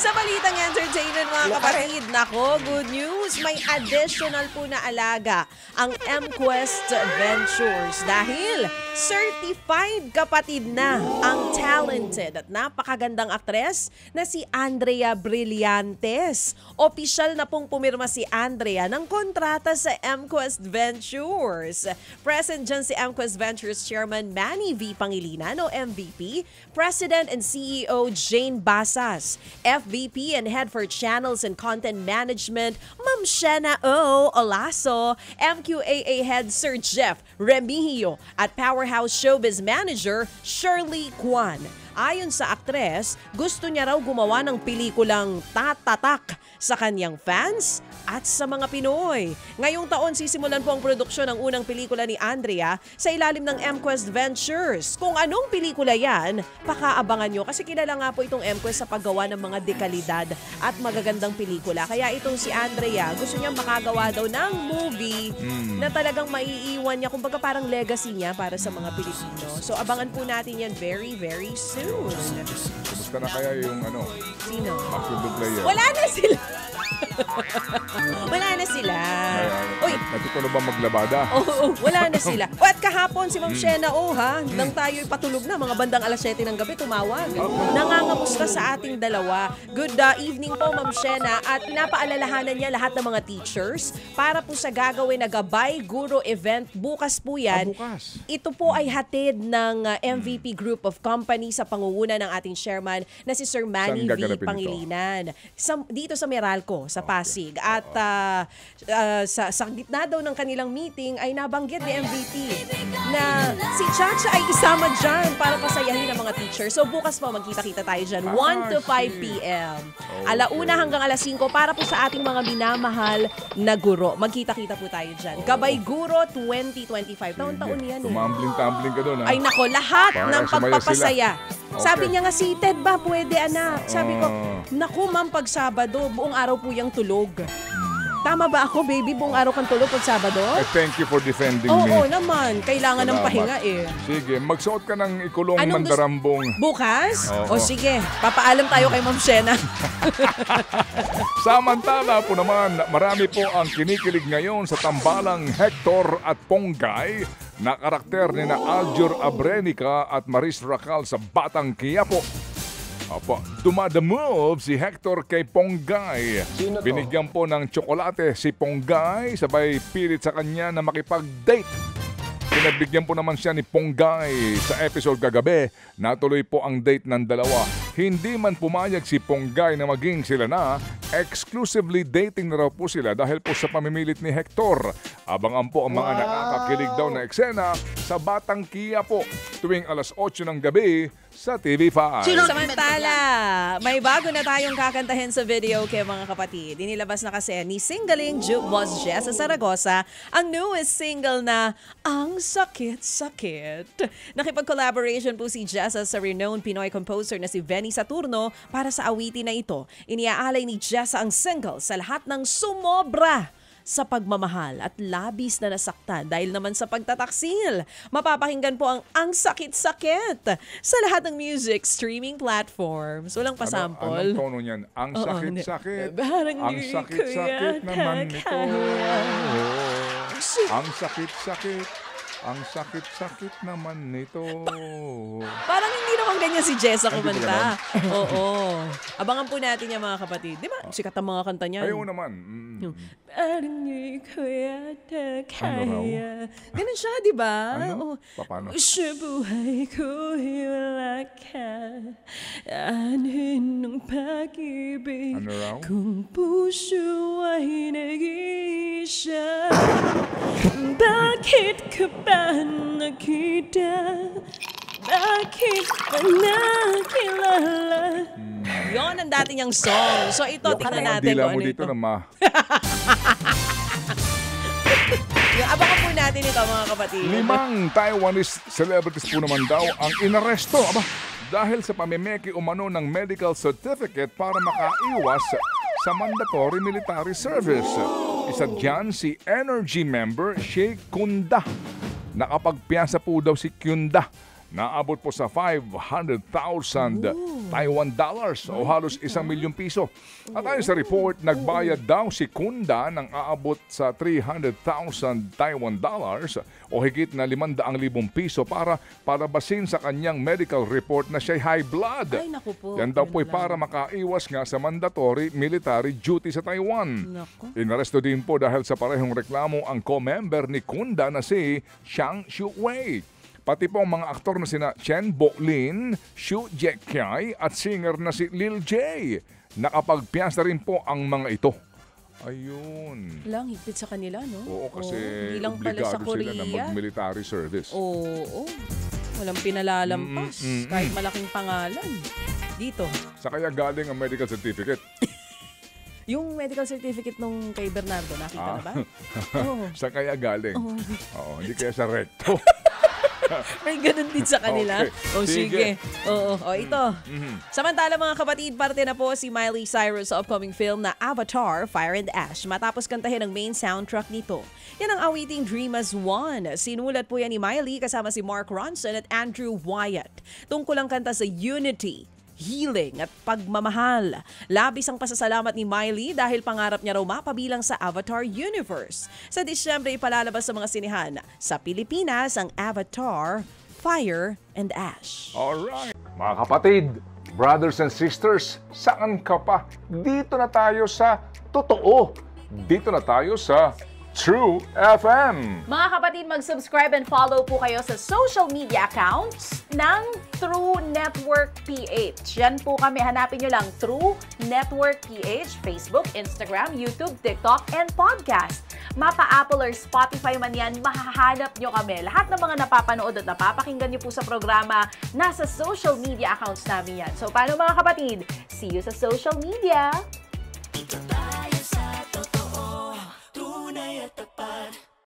Sa balitang entertainment mga kapatid, nako, good news. May additional po na alaga ang MQuest Ventures dahil certified kapatid na ang talented at napakagandang aktres na si Andrea Brillantes. Opisyal na pong pumirma si Andrea ng kontrata sa MQuest Ventures. Present dyan si MQuest Ventures Chairman Manny V. Pangilinan o MVP, President and CEO Jane Basas, FVP and Head for Channels and Content Management, Ma'am Shena O. Olaso, MQAA Head Sir Jeff Remigio at Powerhouse Showbiz Manager Shirley Kwan. Ayon sa aktres, gusto niya raw gumawa ng pelikulang tatatak sa kanyang fans at sa mga Pinoy. Ngayong taon sisimulan po ang produksyon ng unang pelikula ni Andrea sa ilalim ng MQuest Ventures. Kung anong pelikula yan, pakaabangan nyo kasi kilala nga po itong MQuest sa paggawa ng mga dekalidad at magagandang pelikula. Kaya itong si Andrea, gusto niya makagawa daw ng movie na talagang maiiwan niya, kumbaga parang legacy niya para sa mga Pilipino. So abangan po natin yan very, very soon. Kumusta na kaya yung Sino? Maxwell player? Wala na sila. Wala na sila. Uy, Natuto na ba maglabada? Oo, wala na sila. O at kahapon si Ma'am Shena O nang tayo'y patulog na, mga bandang alas 7 ng gabi, tumawag. Nangangamusta sa ating dalawa. Good evening po Ma'am Shena at pinapaalalahanan niya lahat ng mga teachers para po sa gagawin na Gabay Guro event. Bukas po yan. Bukas. Ito po ay hatid ng MVP Group of Company sa pangunguna ng ating chairman na si Sir Manny Saan V. gaganapin Pangilinan. Dito sa Meralco, sa Pasig. At sa gitna daw ng kanilang meeting ay nabanggit ni MVP na si Chacha ay isama dyan para pasayahin ang mga teachers. So bukas po magkita-kita tayo dyan, 1 to 5 p.m. Alauna hanggang alas 5 para po sa ating mga minamahal na guro. Magkita-kita po tayo dyan. Gabay Guro 2025. Taon-taon yan eh. Tumambling-tumbling ka doon ha? Ay nako, lahat Para ng sumaya pagpapasaya. sila. Sabi Okay. niya nga, seated ba? Pwede anak. Sabi ko, naku ma'am, pag Sabado, buong araw po yung tulog. Tama ba ako, baby? Buong araw kang tulog pag Sabado? Thank you for defending me. Oo naman. Kailangan ng Salamat. pahinga eh. Sige, magsuot ka ng ikulong Anong gusto- mandarambong. Bukas? Oo. O sige, papaalam tayo kay Ma'am Shena. Samantala po naman, marami po ang kinikilig ngayon sa tambalang Hector at Ponggay na karakter ni na Aljur Abrenica at Maris Racal sa Batang Quiapo. Opo, dumadamove si Hector kay Ponggay. Binigyan po ng tsokolate si Ponggay, sabay pilit sa kanya na makipag-date. Pinagbigyan po naman siya ni Ponggay sa episode kagabi. Natuloy po ang date ng dalawa. Hindi man pumayag si Ponggay na maging sila na, exclusively dating na raw po sila dahil po sa pamimilit ni Hector. Abangan po ang mga nakakakilig daw na eksena sa Batang Quiapo tuwing alas 8 ng gabi sa TV5. Samantala, may bago na tayong kakantahin sa video kay mga kapatid. Inilabas na kasi ni singling Jukebox Jess sa Saragosa ang newest single na Ang Sakit-Sakit. Nakipag-collaboration po si Jess sa renowned Pinoy composer na si Benny Saturno para sa awitin na ito. Iniaalay ni Jess ang single sa lahat ng sumobra sa pagmamahal at labis na nasaktan dahil naman sa pagtataksil. Mapapakinggan po ang sakit-sakit sa lahat ng music streaming platforms. Walang pasample. Anong tono niyan? Ang sakit-sakit. Parang Ang di sakit-sakit ko naman yata nito. kaya. Ang sakit-sakit. Ang sakit-sakit naman nito. Parang hindi naman ganyan si Jessa Hindi ba kumanta. Oo. Abangan po natin yan mga kapatid. Di ba? Sikat ang mga kanta niyan. Ayaw naman. Parang di ko yata Ano kaya. Ganun siya, di ba? Ano? Paano? Sa buhay ko, wala ka. Anin ng pag-ibig. Ano raw? Kung puso ay nag-iisa. Bakit ka ba nakita? Bakit ba nakilala? Yon ang dati niyang song. So ito, tingnan natin Dila kung mo ano dito ito. na Abangan po natin ito mga kapatid. 5 Taiwanese celebrities po naman daw ang inaresto. Dahil sa pamimeki umano ng medical certificate para makaiwas sa mandatory military service. Isa dyan si Energy member Shea Kunda. Nakapagpiyasa po daw si Kunda naabot po sa 500,000 Taiwan dollars o halos 1,000,000 piso. At ayon sa report, nagbayad daw si Kunda ng aabot sa 300,000 Taiwan dollars o higit na 500,000 piso para palabasin sa kanyang medical report na siya'y high blood. Ay, naku po. Yan daw po'y para makaiwas nga sa mandatory military duty sa Taiwan. Naku. Inaresto din po dahil sa parehong reklamo ang co-member ni Kunda na si Xiang Shuwei. Pati po ang mga aktor na sina Chen Bolin, Xu Jekai at singer na si Lil J. Nakapagpiyasa rin po ang mga ito. Ayun. Lang, higpit sa kanila, no? Oo, kasi hindi lang pala sa obligado sila na Korea. mag-military service. Oo. Walang pinalalampas. Kahit malaking pangalan. Dito. Sa kaya galing ang medical certificate? Yung medical certificate nung kay Bernardo, nakita na ba? Oo. Sa kaya galing? Oo, hindi kaya sa recto. May ganun din sa kanila. Okay. O sige. Oo. O ito. Mm-hmm. Samantala mga kapatid, parte na po si Miley Cyrus sa upcoming film na Avatar, Fire and Ash matapos kantahin ang main soundtrack nito. Yan ang awiting Dream as One. Sinulat po yan ni Miley kasama si Mark Ronson at Andrew Wyatt. Tungkol ang kanta sa unity, healing at pagmamahal. Labis ang pasasalamat ni Miley dahil pangarap niya raw mapabilang sa Avatar Universe. Sa Disyembre ipalalabas sa mga sinehan sa Pilipinas ang Avatar, Fire and Ash. Alright. Mga kapatid, brothers and sisters, saan ka pa? Dito na tayo sa totoo. Dito na tayo sa True FM. Mga kapatid, mag-subscribe and follow po kayo sa social media accounts ng True Network PH. Yan po kami. Hanapin nyo lang True Network PH, Facebook, Instagram, YouTube, TikTok, and podcast. Mapa-Apple or Spotify man yan, mahahanap nyo kami. Lahat ng mga napapanood at napapakinggan nyo po sa programa, nasa social media accounts namin yan. So, paano mga kapatid? See you sa social media!